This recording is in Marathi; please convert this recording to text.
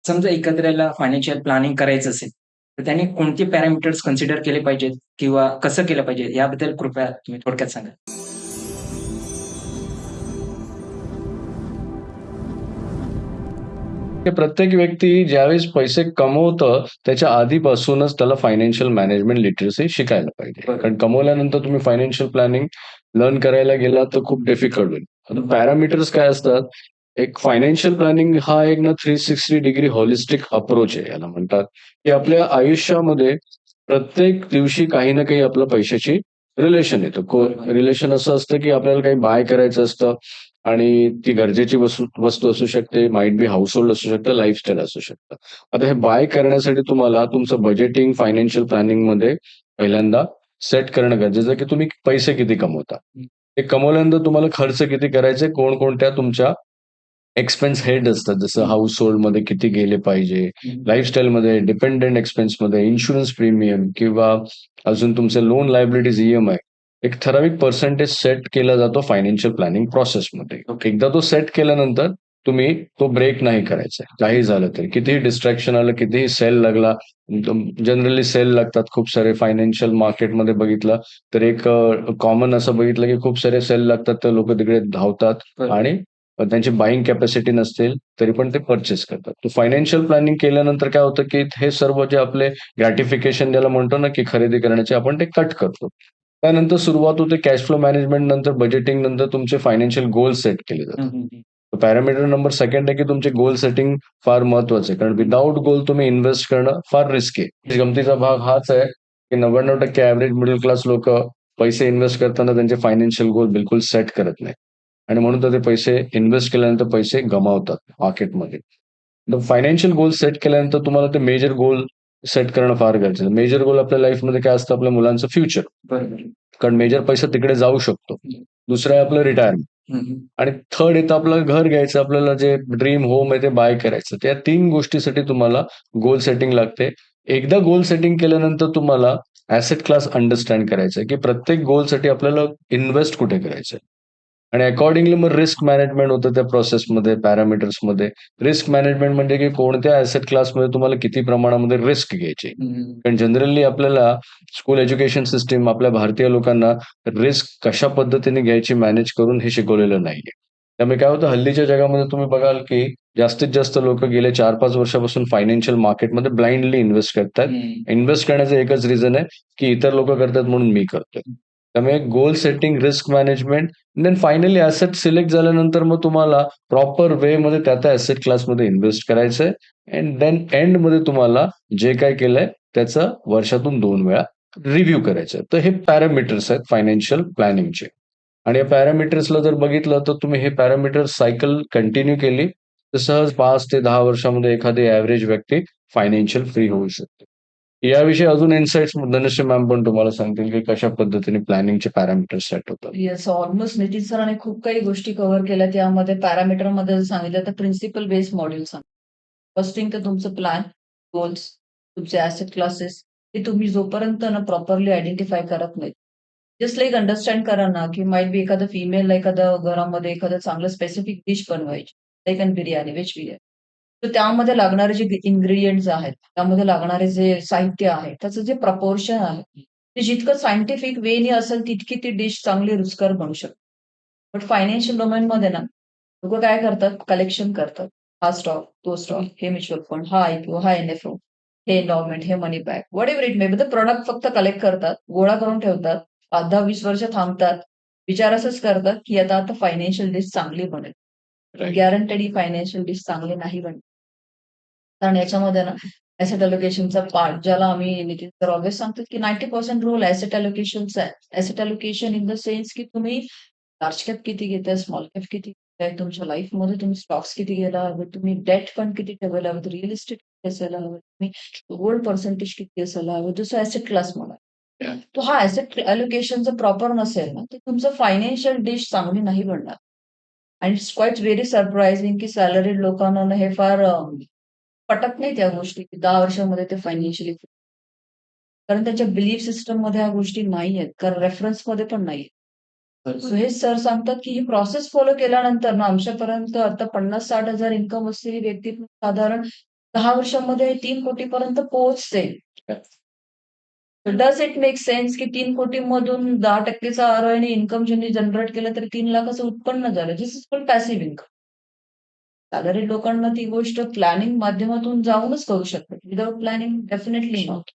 समजा एखाद्याला फायनान्शियल प्लॅनिंग करायचं असेल, तर त्याने कोणते पॅरामीटर्स कन्सिडर केले पाहिजेत किंवा कसं केलं पाहिजे याबद्दल कृपया तुम्ही थोडक्यात सांगा? हे प्रत्येक व्यक्ती ज्यावेळेस पैसे कमवतं, त्याच्या आधीपासूनच त्याला फायनान्शियल मॅनेजमेंट लिटरसी शिकायला पाहिजे. बरोबर. कारण कमवल्यानंतर तुम्ही फायनान्शियल प्लॅनिंग लर्न करायला गेलात तर खूप डिफिकल्ट होईल. आता पॅरामीटर्स काय असतात? एक फायनान्शियल प्लॅनिंग हा एक ना 360 डिग्री होलिस्टिक अप्रोच आहे याला म्हणतात, की आपल्या आयुष्यामध्ये प्रत्येक दिवशी काही ना काही आपलं पैशाची रिलेशन येतं. रिलेशन असं असतं, की आपल्याला काही बाय करायचं असतं आणि ती गरजेची वस्तू असू शकते, माइट बी हाउसहोल्ड असू शकतं, लाईफस्टाईल असू शकतं. आता हे बाय करण्यासाठी तुम्हाला तुमचं बजेटिंग, फायनान्शियल प्लॅनिंगमध्ये पहिल्यांदा सेट करणं गरजेचं आहे, की तुम्ही पैसे किती कमवता. ते कमवल्यानंतर तुम्हाला खर्च किती करायचे, कोणकोणत्या तुमच्या एक्सपेन्स हेड असतात, जसं हाउसहोल्डमध्ये किती गेले पाहिजे, लाईफस्टाईलमध्ये, डिपेंडंट एक्सपेन्समध्ये, इन्शुरन्स प्रीमियम किंवा अजून तुमचे लोन लायबिलिटीज ईएमआय. एक ठराविक पर्सेंटेज सेट केला जातो फायनान्शियल प्लॅनिंग प्रोसेसमध्ये. एकदा तो सेट केल्यानंतर तुम्ही तो ब्रेक नाही करायचा. काही झालं तरी. कितीही डिस्ट्रॅक्शन आलं, कितीही सेल लागला. जनरली सेल लागतात खूप सारे फायनान्शियल मार्केटमध्ये बघितलं तर एक कॉमन असं बघितलं की खूप सारे सेल लागतात, तर लोकं तिकडे धावतात बरोबर. आणि त्यांची बाईंग कॅपॅसिटी नसतील, तरी पण ते पर्चेस करतात. तर फायनान्शियल प्लॅनिंग केल्यानंतर काय होतं, की हे सर्व जे आपले ग्रॅटिफिकेशन ज्याला म्हणतो ना, की खरेदी करण्याचे आपण ते कट करतो. त्यानंतर सुरुवात होते कॅश फ्लो मॅनेजमेंट नंतर बजेटिंग नंतर तुमचे फायनान्शियल गोल सेट केले हं, जातात. हं, हं. पॅरामीटर नंबर सेकंड आहे, की तुमचे गोल सेटिंग फार महत्वाचं आहे. कारण विदाऊट गोल तुम्ही इन्व्हेस्ट करणं फार रिस्की आहे. गमतीचा भाग हाच आहे, की 99% ॲव्हरेज मिडल क्लास लोकं पैसे इन्व्हेस्ट करताना त्यांचे फायनान्शियल गोल बिलकुल सेट करत नाही. आणि म्हणून तर ते पैसे इन्व्हेस्ट केल्यानंतर पैसे गमावतात मार्केटमध्ये. तर फायनान्शियल गोल सेट केल्यानंतर तुम्हाला ते मेजर गोल सेट करणं फार गरजेचं आहे. मेजर गोल आपल्या लाईफमध्ये काय असतं? आपल्या मुलांचं फ्युचर. बरोबर. कारण मेजर पैसा तिकडे जाऊ शकतो. दुसरं आहे आपलं रिटायरमेंट. हं, हं. आणि थर्ड येतं आपलं घर घ्यायचं, आपल्याला जे ड्रीम होम आहे ते बाय करायचं. त्या 3 गोष्टीसाठी तुम्हाला गोल सेटिंग लागते. एकदा गोल सेटिंग केल्यानंतर तुम्हाला ॲसेट क्लास अंडरस्टँड करायचं आहे, की प्रत्येक गोलसाठी आपल्याला इन्व्हेस्ट कुठे करायचं आहे. आणि अकॉर्डिंगली मग रिस्क मॅनेजमेंट होतं त्या प्रोसेसमध्ये, पॅरामीटर्समध्ये. रिस्क मॅनेजमेंट म्हणजे की कोणत्या ॲसेट क्लासमध्ये तुम्हाला किती प्रमाणामध्ये रिस्क घ्यायची. हं, हं. कारण जनरली आपल्याला स्कूल एज्युकेशन सिस्टम आपल्या भारतीय लोकांना रिस्क कशा पद्धतीने घ्यायची मॅनेज करून हे शिकवलेलं नाहीये. त्यामुळे काय होतं हल्लीच्या जगामध्ये तुम्ही बघाल, की जास्तीत जास्त लोकं गेले 4-5 वर्षापासून फायनान्शियल मार्केटमध्ये ब्लाइंडली इन्व्हेस्ट करतायत. इन्व्हेस्ट करण्याचं एकच रिझन आहे, की इतर लोकं करतात म्हणून मी करतोय. त्यामुळे goal setting, risk management then finally asset select झाल्यानंतर मग तुम्हाला प्रॉपर वेमध्ये त्या ॲसेट क्लासमध्ये इन्व्हेस्ट करायचंय अँड देन एंडमध्ये तुम्हाला जे काही केलंय त्याचं वर्षातून 2 वेळा रिव्ह्यू करायचं. तर हे पॅरामीटर्स आहेत फायनान्शियल प्लॅनिंगचे. आणि या पॅरामीटर्सला जर बघितलं तर तुम्ही हे पॅरामीटर्स सायकल कंटिन्यू केली, तर सहज 5 ते 10 वर्षामध्ये एखादी एव्हरेज व्यक्ती फायनान्शियल फ्री होऊ शकते. याविषयी अजून इन्साइट्स धनश्री मॅम पण तुम्हाला सांगतील, की कशा पद्धतीने प्लॅनिंगचे पॅरामीटर्स सेट होतात. येस, ऑलमोस्ट नितीन सरांनी खूप काही गोष्टी कव्हर केल्यात यामध्ये. पॅरामीटरमध्ये जर सांगितलं तर प्रिन्सिपल बेस्ड मॉड्यूल सांग. फर्स्ट थिंग तर तुमचं प्लॅन, गोल्स, तुमचे ॲसेट क्लासेस हे तुम्ही जोपर्यंत ना प्रॉपरली आयडेंटिफाय करत नाहीत. जस्ट लाइक अंडरस्टँड करा ना, की माईट बी एखादं फिमेल एखादं घरामध्ये एखादं चांगलं स्पेसिफिक डिश बनवायची. लाइक अन बिर्याणी, व्हेज बिर्याणी. तर त्यामध्ये लागणारे जे इन्ग्रीडियंट्स आहेत, त्यामध्ये लागणारे जे साहित्य आहे, त्याचं जे प्रपोर्शन आहे, ते जितकं सायंटिफिक वेनी असेल तितकी ती डिश चांगली रुचकर बनू शकते. बट फायनान्शियल डोमेनमध्ये ना, लोकं काय करतात? कलेक्शन करतात. हा स्टॉक, तो स्टॉक, हे म्युच्युअल फंड, हा आयपीओ, हा एनएफओ, हे एन्डॉवमेंट, हे money back, whatever it may be. ते प्रॉडक्ट फक्त कलेक्ट करतात, गोळा करून ठेवतात. 10-20 वर्ष थांबतात. विचार असंच करतात, की आता फायनान्शियल डिश चांगली बनेल. राइट. गॅरंटेड ही फायनान्शियल डिश चांगली नाही बनणार. कारण याच्यामध्ये ना ॲसेट अलोकेशनचा पार्ट ज्याला आम्ही नितीन सर ऑलवेज सांगतात, की 90% रोल ॲसेट अलोकेशनचा आहे. Asset allocation in the sense, की तुम्ही लार्ज कॅप किती घेताय, स्मॉल कॅप किती घेताय, तुमच्या लाईफमध्ये तुम्ही स्टॉक्स किती घ्यायला हवे, तुम्ही डेट फंड किती ठेवायला हवे, रिअल इस्टेट किती असायला हवं, तुम्ही गोल्ड पर्सेंटेज किती असायला हवं, जसं ॲसेट क्लास म्हणा. तो हा ॲसेट अलोकेशन जर प्रॉपर नसेल ना, तर तुमचं फायनान्शियल डिश चांगली नाही बनणार. आणि इट्स क्वाईट व्हेरी सरप्रायझिंग, की सॅलरीड लोकांना ना हे फार पटत नाही त्या गोष्टी, की 10 वर्षामध्ये ते फायनान्शियली कारण त्यांच्या बिलीफ सिस्टममध्ये ह्या गोष्टी नाहीयेत. कारण रेफरन्समध्ये पण नाहीये. सो हे सर सांगतात, की ही प्रोसेस फॉलो केल्यानंतर ना आमच्यापर्यंत आता 50,000-60,000 इन्कम असलेली व्यक्ती पण साधारण 10 वर्षांमध्ये 3 कोटीपर्यंत पोहोचते. डज इट मेक सेन्स की 3 कोटीमधून 10%चा आरओआय ने इन्कम ज्यांनी जनरेट केलं तरी 3 लाखाचं उत्पन्न झालं. This is called passive income. Salary लोकांना ती गोष्ट प्लॅनिंग माध्यमातून जाऊनच करू शकतात. Without planning definitely not.